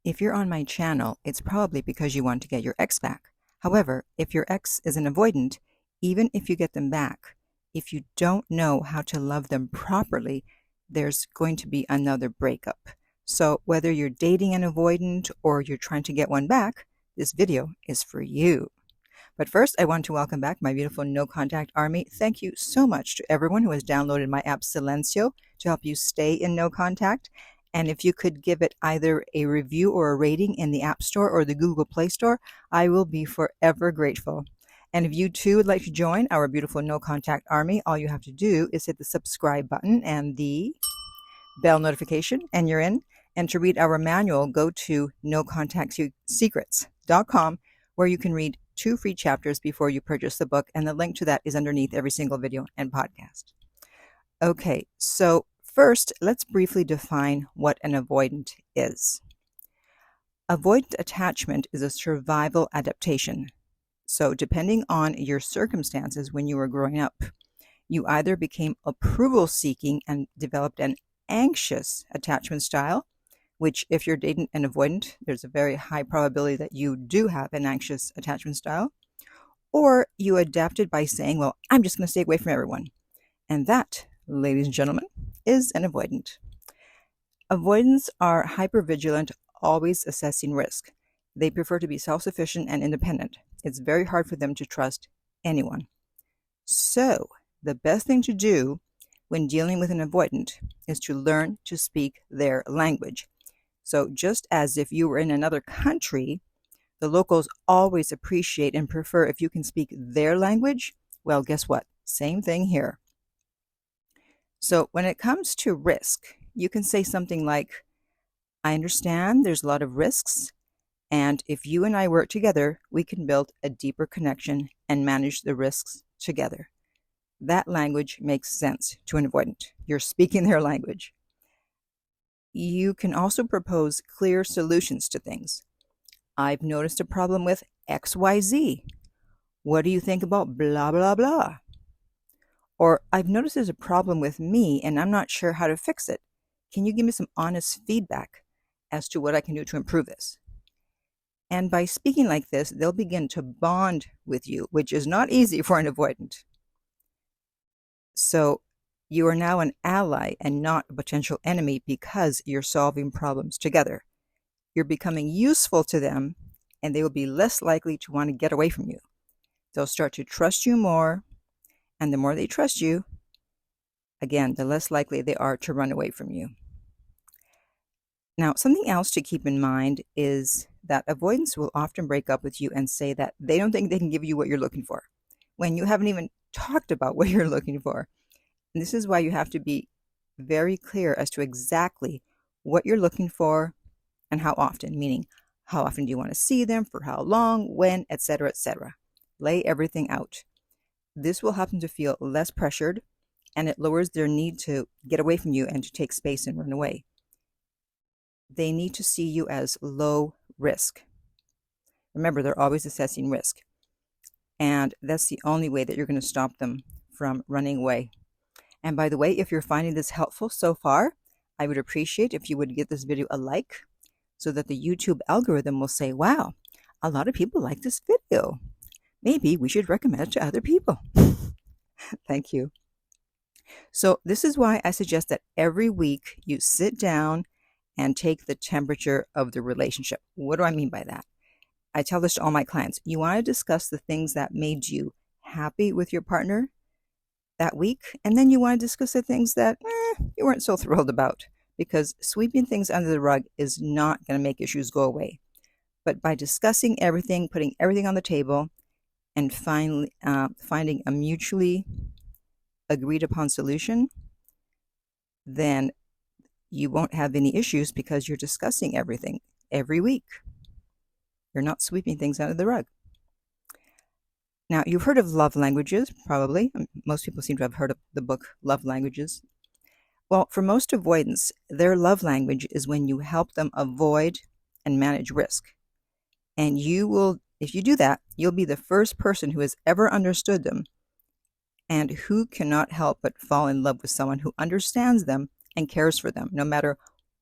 If you're on my channel, it's probably because you want to get your ex back. However, if your ex is an avoidant, even if you get them back, if you don't know how to love them properly, there's going to be another breakup. So whether you're dating an avoidant or you're trying to get one back, this video is for you. But first, I want to welcome back my beautiful no contact army. Thank you so much to everyone who has downloaded my app Silencio to help you stay in no contact. And if you could give it either a review or a rating in the App Store or the Google Play Store, I will be forever grateful. And if you too would like to join our beautiful no contact army, all you have to do is hit the subscribe button and the bell notification, and you're in. And to read our manual, go to nocontactsecrets.com, where you can read 2 free chapters before you purchase the book, and the link to that is underneath every single video and podcast. Okay, so first, let's briefly define what an avoidant is. Avoidant attachment is a survival adaptation. So depending on your circumstances when you were growing up, you either became approval-seeking and developed an anxious attachment style, which if you're dating an avoidant, there's a very high probability that you do have an anxious attachment style, or you adapted by saying, well, I'm just going to stay away from everyone. And that, ladies and gentlemen, is an avoidant. Avoidants are hypervigilant, always assessing risk. They prefer to be self-sufficient and independent. It's very hard for them to trust anyone. So, the best thing to do when dealing with an avoidant is to learn to speak their language. So just as if you were in another country, the locals always appreciate and prefer if you can speak their language. Well, guess what? Same thing here. So when it comes to risk, you can say something like, I understand there's a lot of risks, and if you and I work together, we can build a deeper connection and manage the risks together. That language makes sense to an avoidant. You're speaking their language. You can also propose clear solutions to things. I've noticed a problem with XYZ. What do you think about blah, blah, blah? Or I've noticed there's a problem with me and I'm not sure how to fix it. Can you give me some honest feedback as to what I can do to improve this? And by speaking like this, they'll begin to bond with you, which is not easy for an avoidant. So you are now an ally and not a potential enemy because you're solving problems together. You're becoming useful to them, and they will be less likely to want to get away from you. They'll start to trust you more, and the more they trust you, again, the less likely they are to run away from you. Now, something else to keep in mind is that avoidants will often break up with you and say that they don't think they can give you what you're looking for, when you haven't even talked about what you're looking for. And this is why you have to be very clear as to exactly what you're looking for and how often, meaning how often do you want to see them, for how long, when, etc., etc. Lay everything out. This will help them to feel less pressured, and it lowers their need to get away from you and to take space and run away. They need to see you as low risk. Remember, they're always assessing risk. And that's the only way that you're going to stop them from running away. And by the way, if you're finding this helpful so far, I would appreciate if you would give this video a like so that the YouTube algorithm will say, wow, a lot of people like this video. Maybe we should recommend it to other people. Thank you. So this is why I suggest that every week you sit down and take the temperature of the relationship. What do I mean by that? I tell this to all my clients. You want to discuss the things that made you happy with your partner that week, and then you want to discuss the things that you weren't so thrilled about, because sweeping things under the rug is not going to make issues go away. But by discussing everything, putting everything on the table, and finally finding a mutually agreed upon solution, then you won't have any issues because you're discussing everything every week. You're not sweeping things under the rug. Now, you've heard of love languages, probably. Most people seem to have heard of the book Love Languages. Well, for most avoidants, their love language is when you help them avoid and manage risk. And you will, if you do that, you'll be the first person who has ever understood them and who cannot help but fall in love with someone who understands them and cares for them, no matter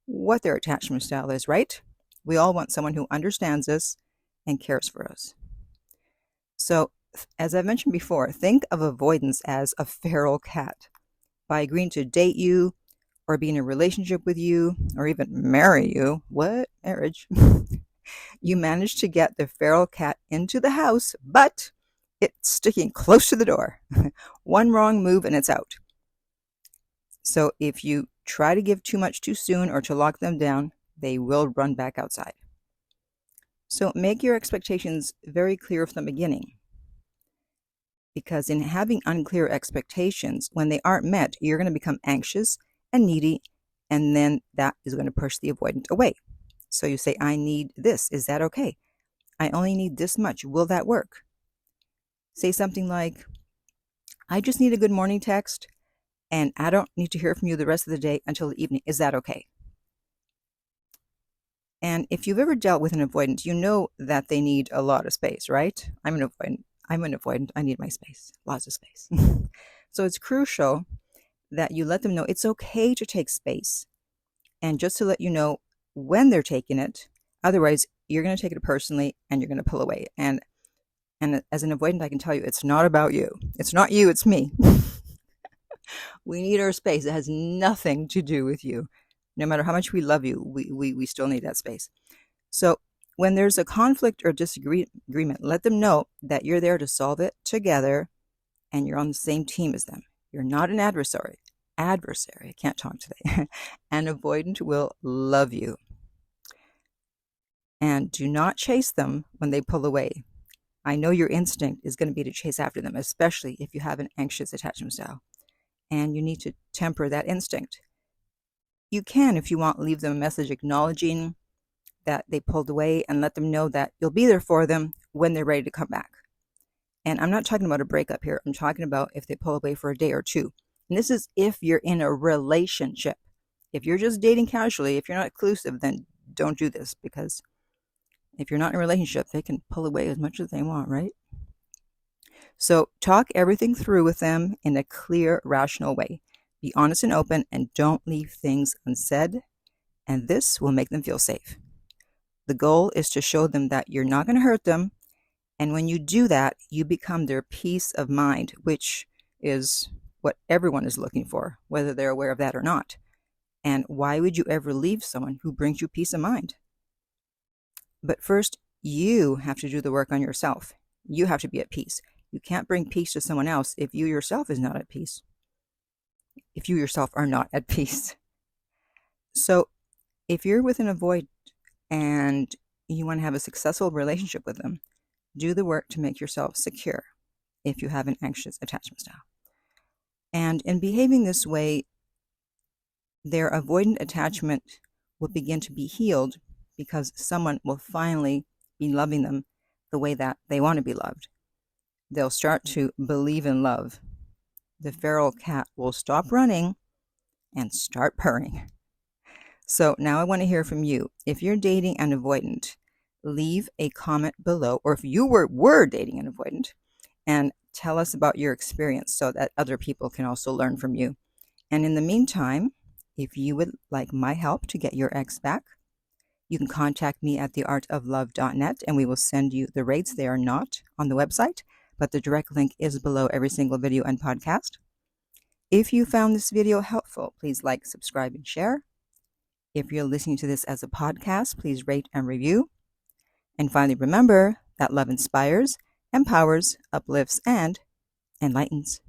what their attachment style is, right? We all want someone who understands us and cares for us. So, as I mentioned before, think of avoidance as a feral cat. By agreeing to date you, or be in a relationship with you, or even marry you, what? Marriage? You manage to get the feral cat into the house, but it's sticking close to the door. One wrong move and it's out. So if you try to give too much too soon or to lock them down, they will run back outside. So make your expectations very clear from the beginning. Because in having unclear expectations, when they aren't met, you're going to become anxious and needy, and then that is going to push the avoidant away. So you say, I need this. Is that okay? I only need this much. Will that work? Say something like, I just need a good morning text, and I don't need to hear from you the rest of the day until the evening. Is that okay? And if you've ever dealt with an avoidant, you know that they need a lot of space, right? I'm an avoidant. I need my space, lots of space. So it's crucial that you let them know it's okay to take space. And just to let you know when they're taking it, otherwise you're going to take it personally and you're going to pull away. And as an avoidant, I can tell you, it's not about you. It's not you, it's me. We need our space. It has nothing to do with you. No matter how much we love you, we still need that space. So when there's a conflict or disagreement, let them know that you're there to solve it together and you're on the same team as them. You're not an adversary. I can't talk today. An avoidant will love you. And do not chase them when they pull away. I know your instinct is going to be to chase after them, especially if you have an anxious attachment style. And you need to temper that instinct. You can, if you want, leave them a message acknowledging that they pulled away and let them know that you'll be there for them when they're ready to come back. And I'm not talking about a breakup here. I'm talking about if they pull away for a day or two. And this is if you're in a relationship. If you're just dating casually, if you're not exclusive, then don't do this, because if you're not in a relationship, they can pull away as much as they want, right? So talk everything through with them in a clear, rational way. Be honest and open, and don't leave things unsaid. And this will make them feel safe. The goal is to show them that you're not going to hurt them. And when you do that, you become their peace of mind, which is what everyone is looking for, whether they're aware of that or not. And why would you ever leave someone who brings you peace of mind? But first, you have to do the work on yourself. You have to be at peace. You can't bring peace to someone else if you yourself is not at peace. If you yourself are not at peace. So if you're with an avoidant and you want to have a successful relationship with them, do the work to make yourself secure if you have an anxious attachment style. And in behaving this way, their avoidant attachment will begin to be healed, because someone will finally be loving them the way that they want to be loved. They'll start to believe in love. The feral cat will stop running and start purring. So now I want to hear from you. If you're dating an avoidant, leave a comment below, or if you were dating an avoidant, and tell us about your experience so that other people can also learn from you. And in the meantime, if you would like my help to get your ex back, you can contact me at theartoflove.net, and we will send you the rates. They are not on the website, but the direct link is below every single video and podcast. If you found this video helpful, please like, subscribe, and share. If you're listening to this as a podcast, please rate and review. And finally, remember that love inspires, empowers, uplifts, and enlightens.